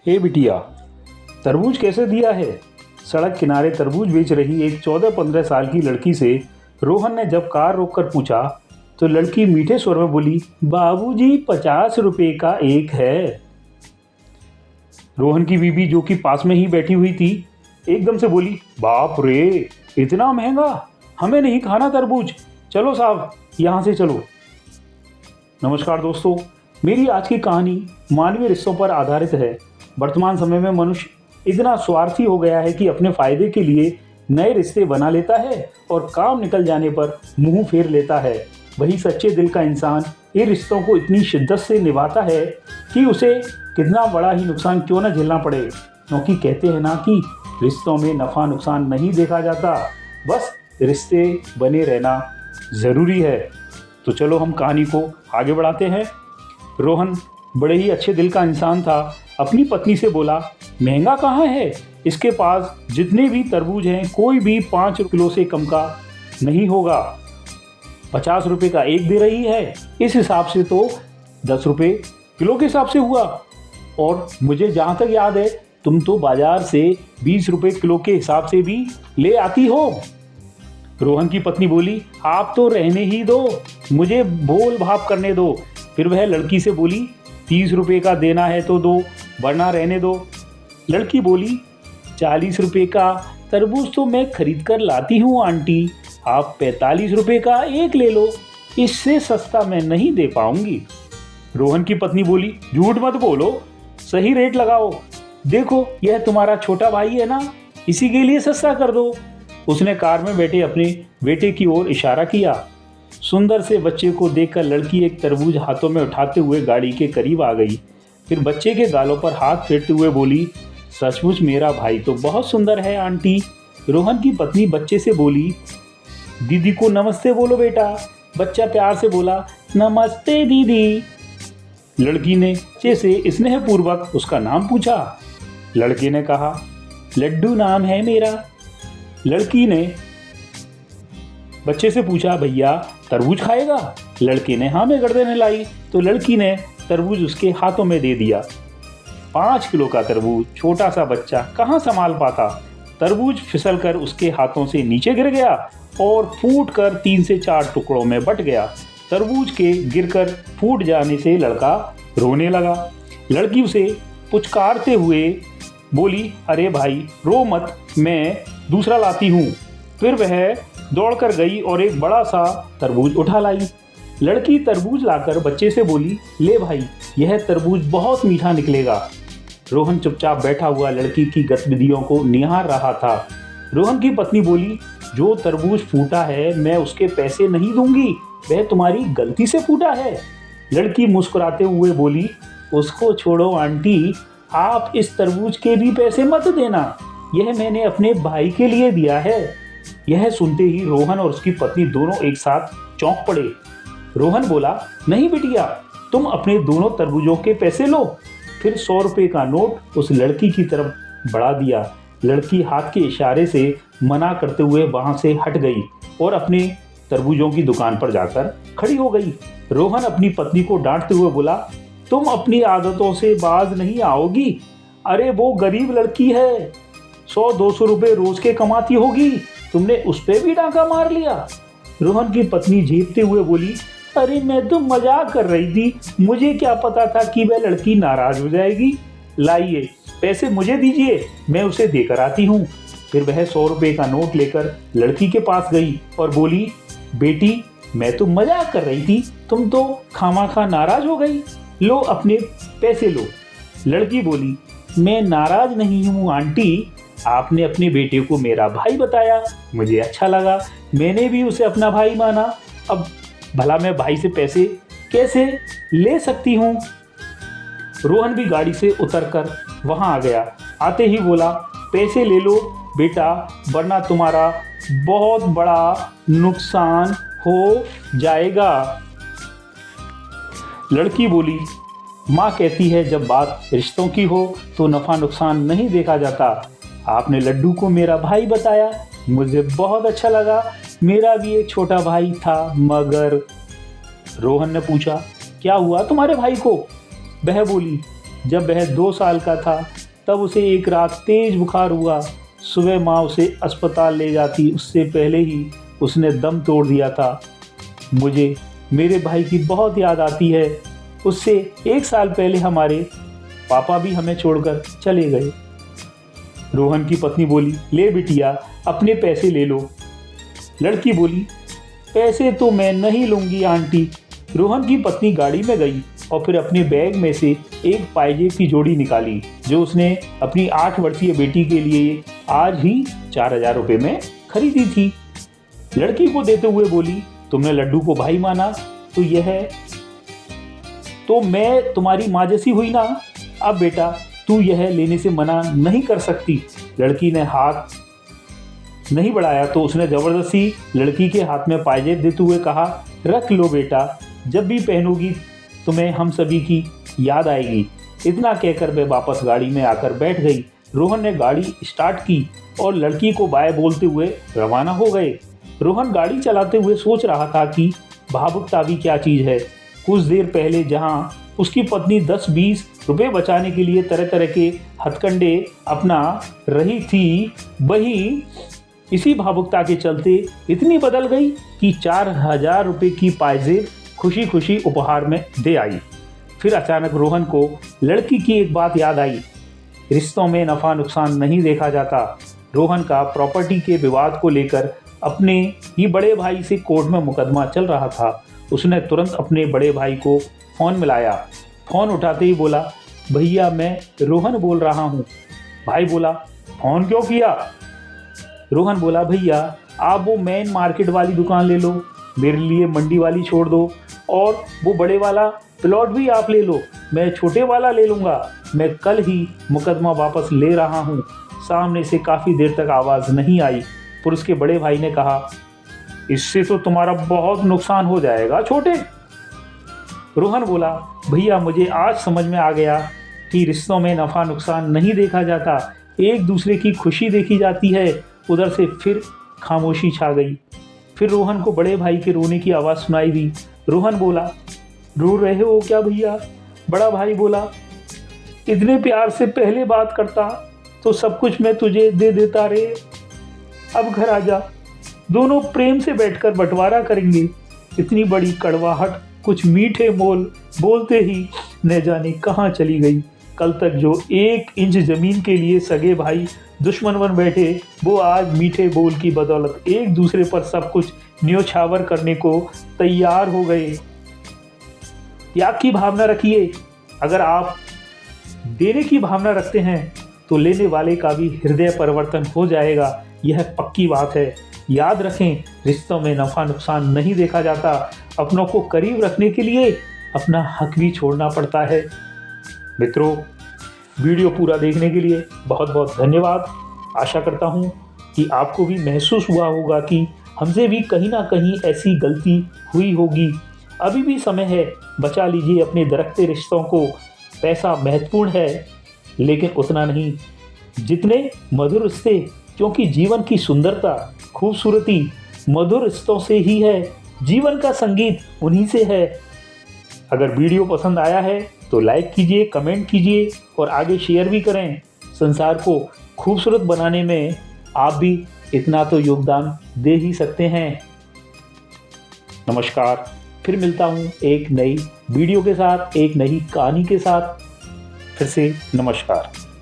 हे बिटिया, तरबूज कैसे दिया है? सड़क किनारे तरबूज बेच रही एक 14-15 साल की लड़की से रोहन ने जब कार रोककर पूछा तो लड़की मीठे स्वर में बोली, बाबूजी 50 रुपए का एक है। रोहन की बीबी जो कि पास में ही बैठी हुई थी एकदम से बोली, बाप रे, इतना महंगा, हमें नहीं खाना तरबूज, चलो साहब यहाँ से चलो। नमस्कार दोस्तों, मेरी आज की कहानी मानवीय रिश्तों पर आधारित है। वर्तमान समय में मनुष्य इतना स्वार्थी हो गया है कि अपने फायदे के लिए नए रिश्ते बना लेता है और काम निकल जाने पर मुंह फेर लेता है। वही सच्चे दिल का इंसान इन रिश्तों को इतनी शिद्दत से निभाता है कि उसे कितना बड़ा ही नुकसान क्यों न झेलना पड़े, क्योंकि कहते हैं ना कि रिश्तों में नफ़ा नुकसान नहीं देखा जाता, बस रिश्ते बने रहना ज़रूरी है। तो चलो हम कहानी को आगे बढ़ाते हैं। रोहन बड़े ही अच्छे दिल का इंसान था। अपनी पत्नी से बोला, महंगा कहाँ है, इसके पास जितने भी तरबूज हैं कोई भी 5 किलो से कम का नहीं होगा। 50 रुपये का एक दे रही है, इस हिसाब से तो 10 रुपये किलो के हिसाब से हुआ। और मुझे जहाँ तक याद है तुम तो बाजार से 20 रुपये किलो के हिसाब से भी ले आती हो। रोहन की पत्नी बोली, आप तो रहने ही दो, मुझे भोल भाप करने दो। फिर वह लड़की से बोली, 30 रुपये का देना है तो दो, वरना रहने दो। लड़की बोली, 40 रुपये का तरबूज तो मैं खरीद कर लाती हूँ आंटी, आप 45 रुपये का एक ले लो, इससे सस्ता मैं नहीं दे पाऊंगी। रोहन की पत्नी बोली, झूठ मत बोलो, सही रेट लगाओ, देखो यह तुम्हारा छोटा भाई है ना, इसी के लिए सस्ता कर दो। उसने कार में बैठे अपने बेटे की ओर इशारा किया। सुंदर से बच्चे को देखकर लड़की एक तरबूज हाथों में उठाते हुए गाड़ी के करीब आ गई। फिर बच्चे के गालों पर हाथ फेरते हुए बोली, सचमुच मेरा भाई तो बहुत सुंदर है आंटी। रोहन की पत्नी बच्चे से बोली, दीदी को नमस्ते बोलो बेटा। बच्चा प्यार से बोला, नमस्ते दीदी। लड़की ने बच्चे से स्नेहपूर्वक उसका नाम पूछा। लड़के ने कहा, लड्डू नाम है मेरा। लड़की ने बच्चे से पूछा, भैया तरबूज खाएगा? लड़के ने हाँ में गर्दन हिलाई तो लड़की ने तरबूज उसके हाथों में दे दिया। 5 किलो का तरबूज छोटा सा बच्चा कहाँ संभाल पाता। तरबूज फिसलकर उसके हाथों से नीचे गिर गया और फूटकर 3 से 4 टुकड़ों में बट गया। तरबूज के गिरकर फूट जाने से लड़का रोने लगा। लड़की उसे पुचकारते हुए बोली, अरे भाई रो मत, मैं दूसरा लाती हूँ। फिर वह दौड़कर गई और एक बड़ा सा तरबूज उठा लाई। लड़की तरबूज लाकर बच्चे से बोली, ले भाई, यह तरबूज बहुत मीठा निकलेगा। रोहन चुपचाप बैठा हुआ लड़की की गतिविधियों को निहार रहा था। रोहन की पत्नी बोली, जो तरबूज फूटा है मैं उसके पैसे नहीं दूंगी, वह तुम्हारी गलती से फूटा है। लड़की मुस्कुराते हुए बोली, उसको छोड़ो आंटी, आप इस तरबूज के भी पैसे मत देना, यह मैंने अपने भाई के लिए दिया है। यह सुनते ही रोहन और उसकी पत्नी दोनों एक साथ चौंक पड़े। रोहन बोला, नहीं बिटिया, तुम अपने दोनों तरबूजों के पैसे लो। फिर 100 रुपये का नोट उस लड़की की तरफ बढ़ा दिया। लड़की हाथ के इशारे से मना करते हुए वहां से हट गई और अपने तरबूजों की दुकान पर जाकर खड़ी हो गई। रोहन अपनी पत्नी को डांटते हुए बोला, तुम अपनी आदतों से बाज नहीं आओगी। अरे वो गरीब लड़की है, 100-200 रुपये रोज के कमाती होगी, तुमने उस पे भी डांका मार लिया। रोहन की पत्नी झेपते हुए बोली, अरे मैं तो मजाक कर रही थी, मुझे क्या पता था कि वह लड़की नाराज हो जाएगी। लाइए पैसे मुझे दीजिए, मैं उसे देकर आती हूँ। फिर वह 100 रुपये का नोट लेकर लड़की के पास गई और बोली, बेटी मैं तो मजाक कर रही थी, तुम तो खामाखा नाराज हो गई, लो अपने पैसे लो। लड़की बोली, मैं नाराज नहीं हूँ आंटी, आपने अपने बेटे को मेरा भाई बताया, मुझे अच्छा लगा, मैंने भी उसे अपना भाई माना। अब भला मैं भाई से पैसे कैसे ले सकती हूँ। रोहन भी गाड़ी से उतरकर वहां आ गया। आते ही बोला, पैसे ले लो बेटा, वरना तुम्हारा बहुत बड़ा नुकसान हो जाएगा। लड़की बोली, माँ कहती है जब बात रिश्तों की हो तो नफ़ा नुकसान नहीं देखा जाता। आपने लड्डू को मेरा भाई बताया, मुझे बहुत अच्छा लगा, मेरा भी एक छोटा भाई था, मगर। रोहन ने पूछा, क्या हुआ तुम्हारे भाई को? वह बोली, जब वह 2 साल का था तब उसे एक रात तेज बुखार हुआ। सुबह माँ उसे अस्पताल ले जाती उससे पहले ही उसने दम तोड़ दिया था। मुझे मेरे भाई की बहुत याद आती है। उससे 1 साल पहले हमारे पापा भी हमें छोड़कर चले गए। रोहन की पत्नी बोली, ले बिटिया अपने पैसे ले लो। लड़की बोली, पैसे तो मैं नहीं लूंगी आंटी। रोहन की पत्नी गाड़ी में गई और फिर अपने बैग में से एक पायजेब की जोड़ी निकाली जो उसने अपनी 8 वर्षीय बेटी के लिए आज ही 4000 रुपये में खरीदी थी। लड़की को देते हुए बोली, तुमने लड्डू को भाई माना तो मैं तुम्हारी माँ जैसी हुई ना। अब बेटा तू यह लेने से मना नहीं कर सकती। लड़की ने हाथ नहीं बढ़ाया तो उसने जबरदस्ती लड़की के हाथ में पायजेब देते हुए कहा, रख लो बेटा, जब भी पहनोगी तुम्हें हम सभी की याद आएगी। इतना कहकर वह वापस गाड़ी में आकर बैठ गई। रोहन ने गाड़ी स्टार्ट की और लड़की को बाय बोलते हुए रवाना हो गए। रोहन गाड़ी चलाते हुए सोच रहा था कि भावुकता भी क्या चीज़ है। कुछ देर पहले जहां उसकी पत्नी 10-20 रुपए बचाने के लिए तरह तरह के हथकंडे अपना रही थी, वही इसी भावुकता के चलते इतनी बदल गई कि 4000 रुपये की पायजेब खुशी खुशी उपहार में दे आई। फिर अचानक रोहन को लड़की की एक बात याद आई, रिश्तों में नफा नुकसान नहीं देखा जाता। रोहन का प्रॉपर्टी के विवाद को लेकर अपने ही बड़े भाई से कोर्ट में मुकदमा चल रहा था। उसने तुरंत अपने बड़े भाई को फ़ोन मिलाया। फ़ोन उठाते ही बोला, भैया मैं रोहन बोल रहा हूँ। भाई बोला, फ़ोन क्यों किया? रोहन बोला, भैया आप वो मेन मार्केट वाली दुकान ले लो, मेरे लिए मंडी वाली छोड़ दो, और वो बड़े वाला प्लॉट भी आप ले लो, मैं छोटे वाला ले लूँगा। मैं कल ही मुकदमा वापस ले रहा हूँ। सामने से काफ़ी देर तक आवाज़ नहीं आई। फिर उसके बड़े भाई ने कहा, इससे तो तुम्हारा बहुत नुकसान हो जाएगा छोटे। रोहन बोला, भैया मुझे आज समझ में आ गया कि रिश्तों में नफ़ा नुकसान नहीं देखा जाता, एक दूसरे की खुशी देखी जाती है। उधर से फिर खामोशी छा गई। फिर रोहन को बड़े भाई के रोने की आवाज़ सुनाई दी। रोहन बोला, रो रहे हो क्या भैया? बड़ा भाई बोला, इतने प्यार से पहले बात करता तो सब कुछ मैं तुझे दे देता रे। अब घर आ जा, दोनों प्रेम से बैठकर बंटवारा करेंगे। इतनी बड़ी कड़वाहट कुछ मीठे मोल बोलते ही न जाने कहाँ चली गई। कल तक जो 1 इंच ज़मीन के लिए सगे भाई दुश्मन बन बैठे, वो आज मीठे बोल की बदौलत एक दूसरे पर सब कुछ न्योछावर करने को तैयार हो गए। त्याग की भावना रखिए। अगर आप देने की भावना रखते हैं तो लेने वाले का भी हृदय परिवर्तन हो जाएगा, यह पक्की बात है। याद रखें, रिश्तों में नफ़ा नुकसान नहीं देखा जाता। अपनों को करीब रखने के लिए अपना हक भी छोड़ना पड़ता है। मित्रों, वीडियो पूरा देखने के लिए बहुत बहुत धन्यवाद। आशा करता हूँ कि आपको भी महसूस हुआ होगा कि हमसे भी कहीं ना कहीं ऐसी गलती हुई होगी। अभी भी समय है, बचा लीजिए अपने दरकते रिश्तों को। पैसा महत्वपूर्ण है लेकिन उतना नहीं जितने मधुर रिश्ते, क्योंकि जीवन की सुंदरता, खूबसूरती मधुर रिश्तों से ही है। जीवन का संगीत उन्हीं से है। अगर वीडियो पसंद आया है तो लाइक कीजिए, कमेंट कीजिए और आगे शेयर भी करें। संसार को खूबसूरत बनाने में आप भी इतना तो योगदान दे ही सकते हैं। नमस्कार, फिर मिलता हूँ एक नई वीडियो के साथ, एक नई कहानी के साथ। फिर से नमस्कार।